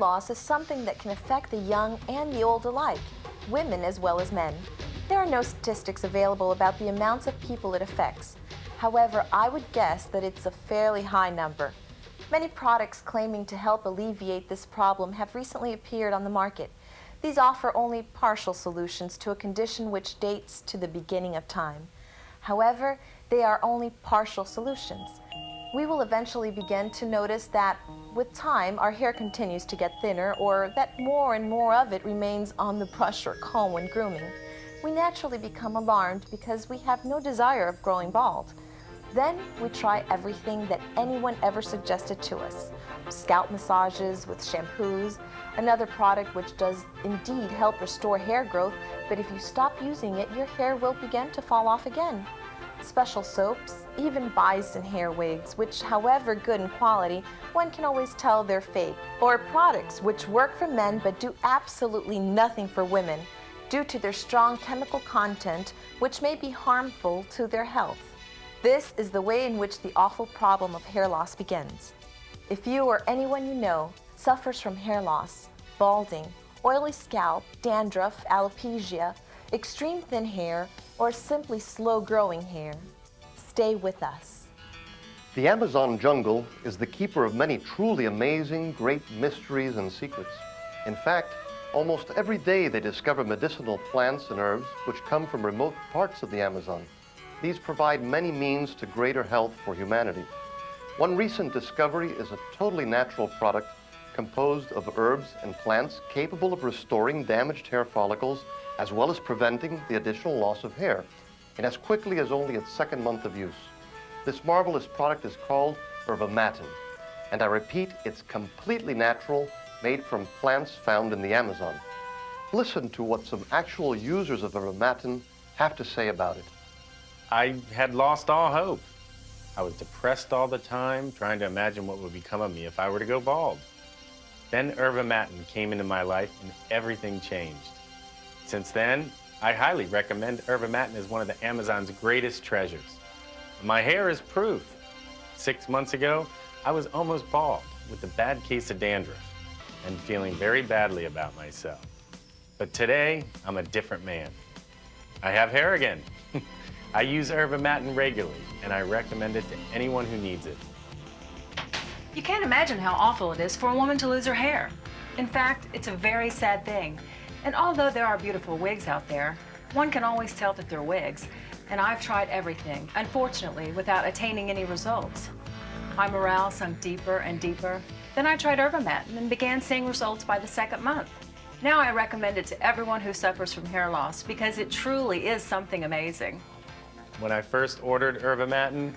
loss is something that can affect the young and the old alike, women as well as men. There are no statistics available about the amounts of people it affects. However, I would guess that it's a fairly high number. Many products claiming to help alleviate this problem have recently appeared on the market. These offer only partial solutions to a condition which dates to the beginning of time. However, they are only partial solutions. We will eventually begin to notice that, with time, our hair continues to get thinner, or that more and more of it remains on the brush or comb when grooming. We naturally become alarmed because we have no desire of growing bald. Then we try everything that anyone ever suggested to us. Scalp massages with shampoos, another product which does indeed help restore hair growth, but if you stop using it, your hair will begin to fall off again. Special soaps, even bison hair wigs, which, however good in quality, one can always tell they're fake. Or products which work for men but do absolutely nothing for women due to their strong chemical content, which may be harmful to their health. This is the way in which the awful problem of hair loss begins. If you or anyone you know suffers from hair loss, balding, oily scalp, dandruff, alopecia, extreme thin hair, or simply slow-growing hair, stay with us. The Amazon jungle is the keeper of many truly amazing, great mysteries and secrets. In fact, almost every day they discover medicinal plants and herbs which come from remote parts of the Amazon. These provide many means to greater health for humanity. One recent discovery is a totally natural product composed of herbs and plants capable of restoring damaged hair follicles as well as preventing the additional loss of hair in as quickly as only its second month of use. This marvelous product is called Ervamatin, and I repeat, it's completely natural, made from plants found in the Amazon. Listen to what some actual users of Ervamatin have to say about it. I had lost all hope. I was depressed all the time, trying to imagine what would become of me if I were to go bald. Then Ervamatin came into my life and everything changed. Since then, I highly recommend Ervamatin as one of the Amazon's greatest treasures. My hair is proof. 6 months ago, I was almost bald with a bad case of dandruff and feeling very badly about myself. But today, I'm a different man. I have hair again. I use Ervamatin regularly, and I recommend it to anyone who needs it. You can't imagine how awful it is for a woman to lose her hair. In fact, it's a very sad thing. And although there are beautiful wigs out there, one can always tell that they're wigs. And I've tried everything, unfortunately, without attaining any results. My morale sunk deeper and deeper. Then I tried Ervamatin and began seeing results by the second month. Now I recommend it to everyone who suffers from hair loss because it truly is something amazing. When I first ordered Ervamatin,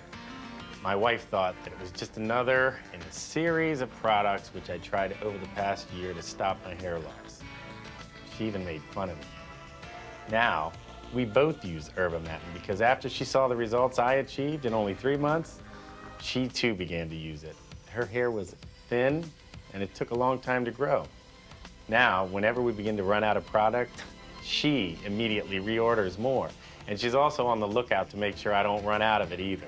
my wife thought that it was just another in a series of products which I tried over the past year to stop my hair loss. She even made fun of me. Now, we both use Ervamatin because after she saw the results I achieved in only 3 months, she too began to use it. Her hair was thin and it took a long time to grow. Now, whenever we begin to run out of product, she immediately reorders more. And she's also on the lookout to make sure I don't run out of it either.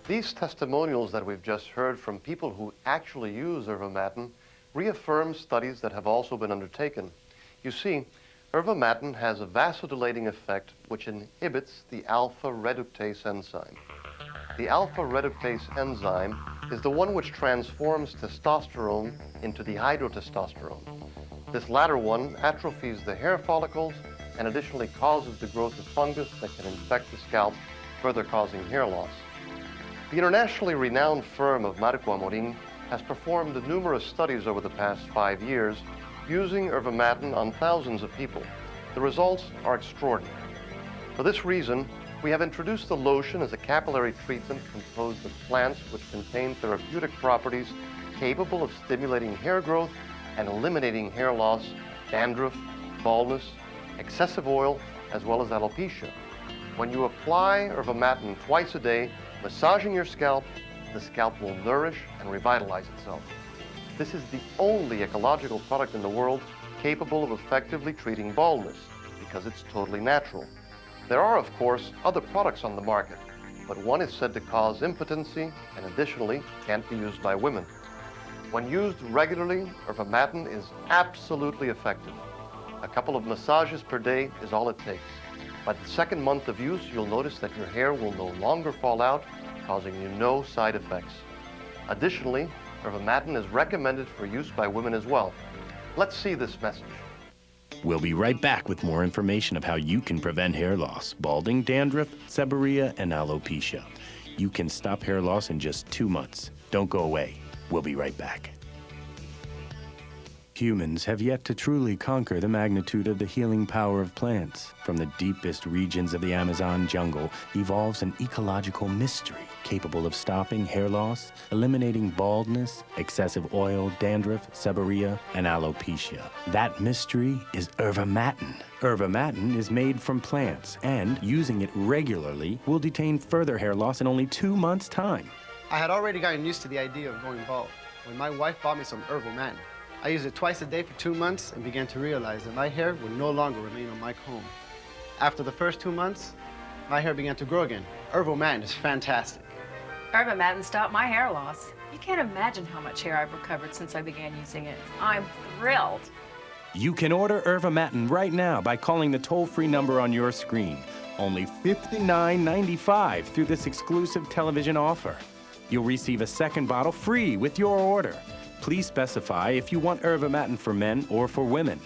These testimonials that we've just heard from people who actually use Ervamatin reaffirm studies that have also been undertaken. You see, Ervamatin has a vasodilating effect which inhibits the alpha reductase enzyme. The alpha reductase enzyme is the one which transforms testosterone into dihydrotestosterone. This latter one atrophies the hair follicles and additionally causes the growth of fungus that can infect the scalp, further causing hair loss. The internationally renowned firm of Marco Amorin has performed numerous studies over the past 5 years using Ervamatin on thousands of people. The results are extraordinary. For this reason, we have introduced the lotion as a capillary treatment composed of plants which contain therapeutic properties capable of stimulating hair growth and eliminating hair loss, dandruff, baldness, excessive oil, as well as alopecia. When you apply Ervamatin twice a day, massaging your scalp, the scalp will nourish and revitalize itself. This is the only ecological product in the world capable of effectively treating baldness because it's totally natural. There are, of course, other products on the market, but one is said to cause impotency and additionally can't be used by women. When used regularly, Ervamatin is absolutely effective. A couple of massages per day is all it takes. By the second month of use, you'll notice that your hair will no longer fall out, causing you no side effects. Additionally, Ervamatin is recommended for use by women as well. Let's see this message. We'll be right back with more information of how you can prevent hair loss, balding, dandruff, seborrhea, and alopecia. You can stop hair loss in just 2 months. Don't go away. We'll be right back. Humans have yet to truly conquer the magnitude of the healing power of plants. From the deepest regions of the Amazon jungle evolves an ecological mystery capable of stopping hair loss, eliminating baldness, excessive oil, dandruff, seborrhea, and alopecia. That mystery is Ervamatin. Ervamatin is made from plants, and using it regularly will detain further hair loss in only 2 months' time. I had already gotten used to the idea of going bald when my wife bought me some Ervamatin. I used it twice a day for 2 months and began to realize that my hair would no longer remain on my comb. After the first 2 months, my hair began to grow again. Ervamatin is fantastic. Ervamatin stopped my hair loss. You can't imagine how much hair I've recovered since I began using it. I'm thrilled. You can order Ervamatin right now by calling the toll-free number on your screen. Only $59.95 through this exclusive television offer. You'll receive a second bottle free with your order. Please specify if you want Ervamatin for men or for women.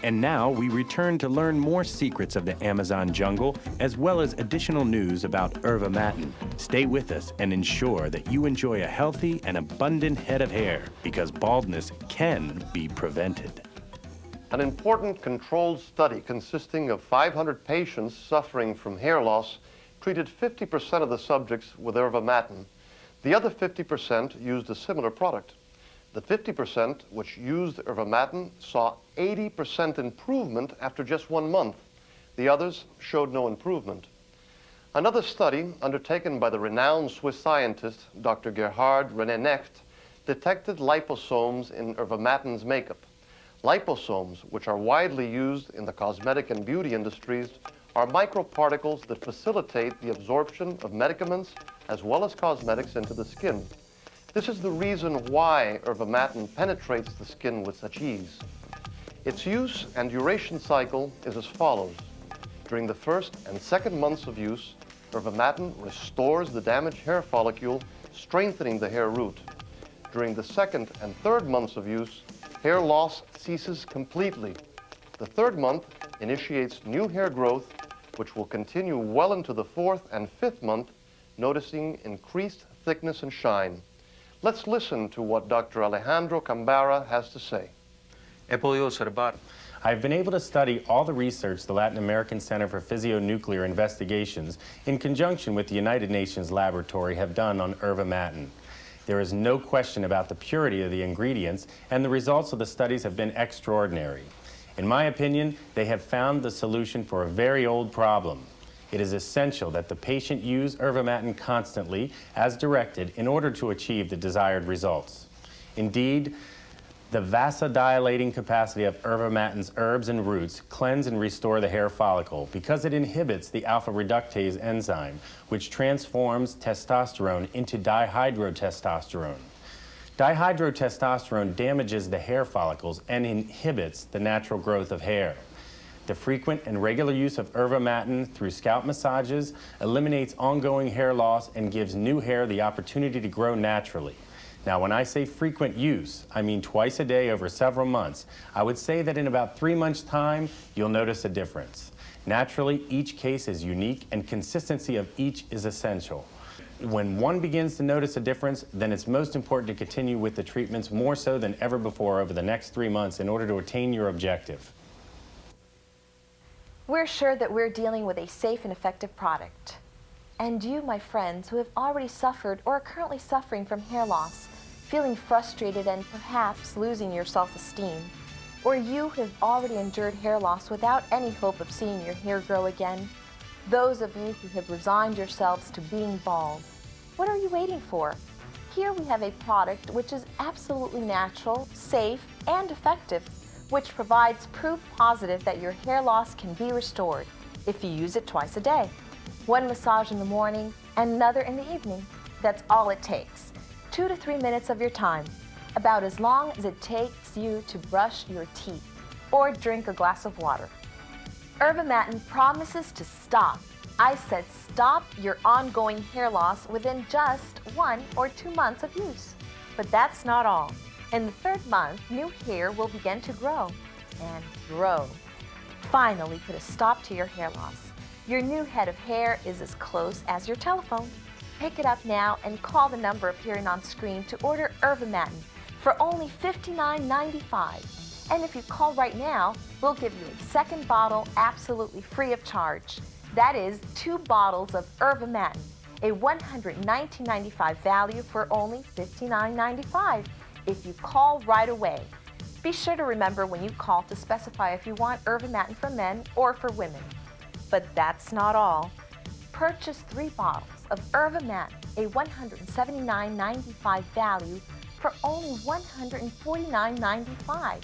And now we return to learn more secrets of the Amazon jungle, as well as additional news about Ervamatin. Stay with us and ensure that you enjoy a healthy and abundant head of hair, because baldness can be prevented. An important controlled study consisting of 500 patients suffering from hair loss treated 50% of the subjects with Ervamatin. The other 50% used a similar product. The 50% which used Ervamatin saw 80% improvement after just 1 month. The others showed no improvement. Another study undertaken by the renowned Swiss scientist Dr. Gerhard René Necht detected liposomes in Ervamatin's makeup. Liposomes, which are widely used in the cosmetic and beauty industries, are microparticles that facilitate the absorption of medicaments as well as cosmetics into the skin. This is the reason why Ervamatin penetrates the skin with such ease. Its use and duration cycle is as follows. During the first and second months of use, Ervamatin restores the damaged hair follicle, strengthening the hair root. During the second and third months of use, hair loss ceases completely. The third month initiates new hair growth, which will continue well into the fourth and fifth month, noticing increased thickness and shine. Let's listen to what Dr. Alejandro Cambara has to say. I've been able to study all the research the Latin American Center for Physionuclear Investigations in conjunction with the United Nations Laboratory have done on Ervamatin. There is no question about the purity of the ingredients, and the results of the studies have been extraordinary. In my opinion, they have found the solution for a very old problem. It is essential that the patient use Ervamatin constantly, as directed, in order to achieve the desired results. Indeed, the vasodilating capacity of Ervamatin's herbs and roots cleanse and restore the hair follicle because it inhibits the alpha reductase enzyme, which transforms testosterone into dihydrotestosterone. Dihydrotestosterone damages the hair follicles and inhibits the natural growth of hair. The frequent and regular use of Ervamatin through scalp massages eliminates ongoing hair loss and gives new hair the opportunity to grow naturally. Now, when I say frequent use, I mean twice a day over several months. I would say that in about 3 months' time, you'll notice a difference. Naturally, each case is unique and consistency of each is essential. When one begins to notice a difference, then it's most important to continue with the treatments more so than ever before over the next 3 months in order to attain your objective. We're sure that we're dealing with a safe and effective product. And you, my friends, who have already suffered or are currently suffering from hair loss, feeling frustrated and perhaps losing your self-esteem, or you who have already endured hair loss without any hope of seeing your hair grow again, those of you who have resigned yourselves to being bald, what are you waiting for? Here we have a product which is absolutely natural, safe, and effective, which provides proof positive that your hair loss can be restored if you use it twice a day. 1 massage in the morning and another in the evening. That's all it takes. 2 to 3 minutes of your time, about as long as it takes you to brush your teeth or drink a glass of water. Ervamatin promises to stop, I said stop, your ongoing hair loss within just 1 or 2 months of use. But that's not all. In the 3rd month, new hair will begin to grow and grow. Finally, put a stop to your hair loss. Your new head of hair is as close as your telephone. Pick it up now and call the number appearing on screen to order Ervamatin for only $59.95. And if you call right now, we'll give you a 2nd bottle absolutely free of charge. That is 2 bottles of Ervamatin, a $119.95 value for only $59.95 if you call right away. Be sure to remember when you call to specify if you want Ervamatin for men or for women. But that's not all. Purchase 3 bottles of Ervamatin, a $179.95 value for only $149.95.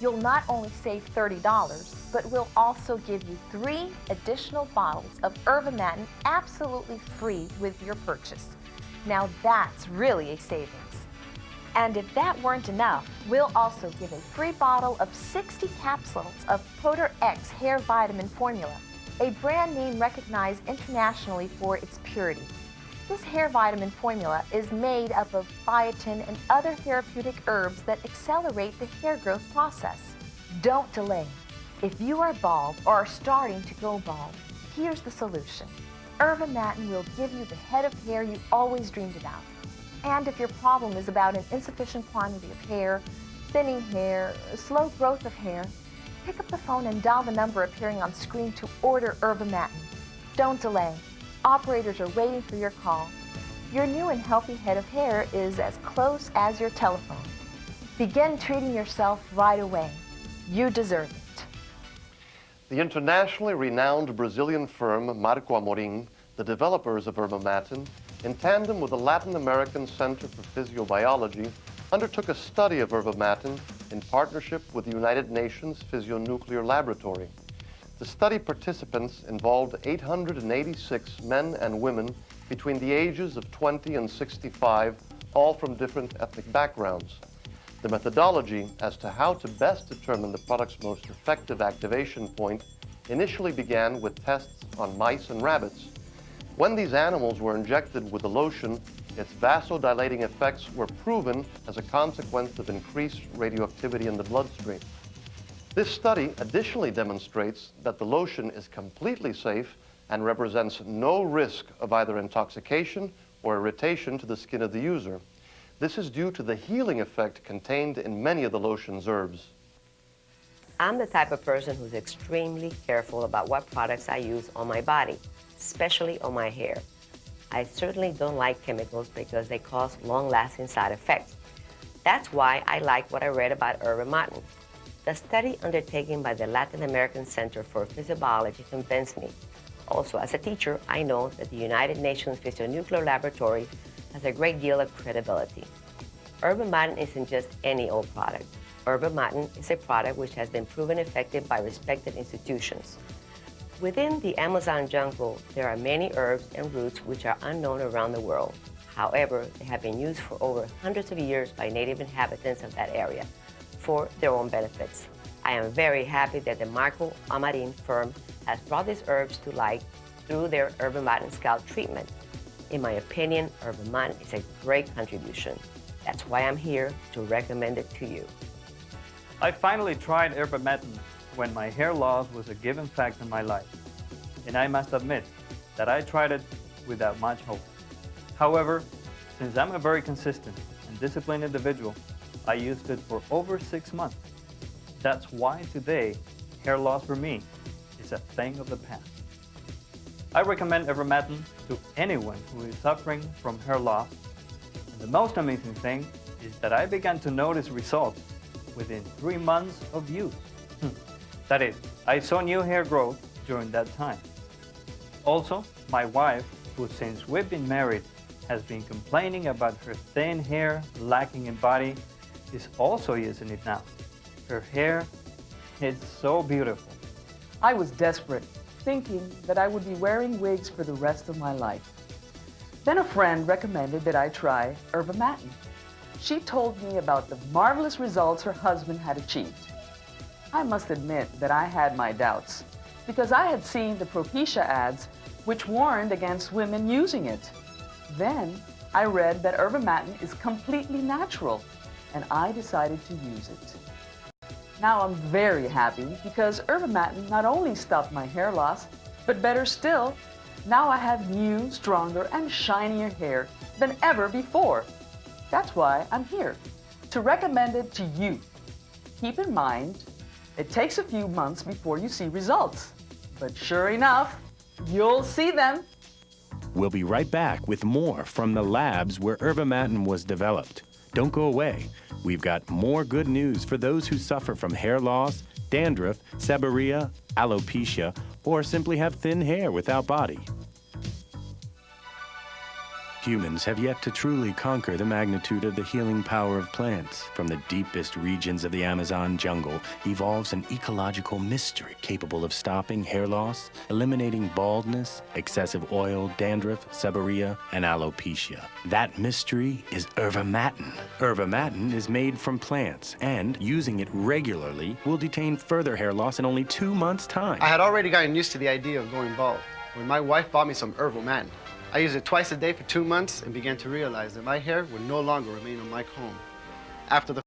You'll not only save $30, but we'll also give you 3 additional bottles of Ervamatin absolutely free with your purchase. Now that's really a savings. And if that weren't enough, we'll also give a free bottle of 60 capsules of Poder X Hair Vitamin Formula, a brand name recognized internationally for its purity. This hair vitamin formula is made up of biotin and other therapeutic herbs that accelerate the hair growth process. Don't delay. If you are bald or are starting to go bald, here's the solution. Ervamatin will give you the head of hair you always dreamed about. And if your problem is about an insufficient quantity of hair, thinning hair, slow growth of hair, pick up the phone and dial the number appearing on screen to order Ervamatin. Don't delay. Operators are waiting for your call. Your new and healthy head of hair is as close as your telephone. Begin treating yourself right away. You deserve it. The internationally renowned Brazilian firm Marco Amorim, the developers of Ervamatin, in tandem with the Latin American Center for Physiobiology, undertook a study of Ervamatin in partnership with the United Nations Physionuclear Laboratory. The study participants involved 886 men and women between the ages of 20 and 65, all from different ethnic backgrounds. The methodology as to how to best determine the product's most effective activation point initially began with tests on mice and rabbits. When these animals were injected with the lotion, its vasodilating effects were proven as a consequence of increased radioactivity in the bloodstream. This study additionally demonstrates that the lotion is completely safe and represents no risk of either intoxication or irritation to the skin of the user. This is due to the healing effect contained in many of the lotion's herbs. I'm the type of person who's extremely careful about what products I use on my body, especially on my hair. I certainly don't like chemicals because they cause long-lasting side effects. That's why I like what I read about Ervamatin. The study undertaken by the Latin American Center for Physiobiology convinced me. Also, as a teacher, I know that the United Nations Physionuclear Laboratory has a great deal of credibility. Ervamatin isn't just any old product. Ervamatin is a product which has been proven effective by respected institutions. Within the Amazon jungle, there are many herbs and roots which are unknown around the world. However, they have been used for over hundreds of years by native inhabitants of that area for their own benefits. I am very happy that the Marco Amorim firm has brought these herbs to light through their Ervamatin scalp treatment. In my opinion, Ervamatin is a great contribution. That's why I'm here to recommend it to you. I finally tried Ervamatin when my hair loss was a given fact in my life. And I must admit that I tried it without much hope. However, since I'm a very consistent and disciplined individual, I used it for over 6 months. That's why today, hair loss for me is a thing of the past. I recommend Ervamatin to anyone who is suffering from hair loss. And the most amazing thing is that I began to notice results within 3 months of use. That is, I saw new hair growth during that time. Also, my wife, who since we've been married has been complaining about her thin hair lacking in body, is also using it now. Her hair is so beautiful. I was desperate, thinking that I would be wearing wigs for the rest of my life. Then a friend recommended that I try Ervamatin. She told me about the marvelous results her husband had achieved. I must admit that I had my doubts because I had seen the Propecia ads which warned against women using it. Then I read that Ervamatin is completely natural and I decided to use it. Now I'm very happy because Ervamatin not only stopped my hair loss, but better still, now I have new, stronger, and shinier hair than ever before. That's why I'm here, to recommend it to you. Keep in mind, it takes a few months before you see results, but sure enough, you'll see them. We'll be right back with more from the labs where Ervamatin was developed. Don't go away. We've got more good news for those who suffer from hair loss, dandruff, seborrhea, alopecia, or simply have thin hair without body. Humans have yet to truly conquer the magnitude of the healing power of plants. From the deepest regions of the Amazon jungle evolves an ecological mystery capable of stopping hair loss, eliminating baldness, excessive oil, dandruff, seborrhea, and alopecia. That mystery is Ervamatin. Ervamatin is made from plants, and using it regularly will detain further hair loss in only 2 months' time. I had already gotten used to the idea of going bald when my wife bought me some Ervamatin. I used it twice a day for 2 months and began to realize that my hair would no longer remain on my comb. After the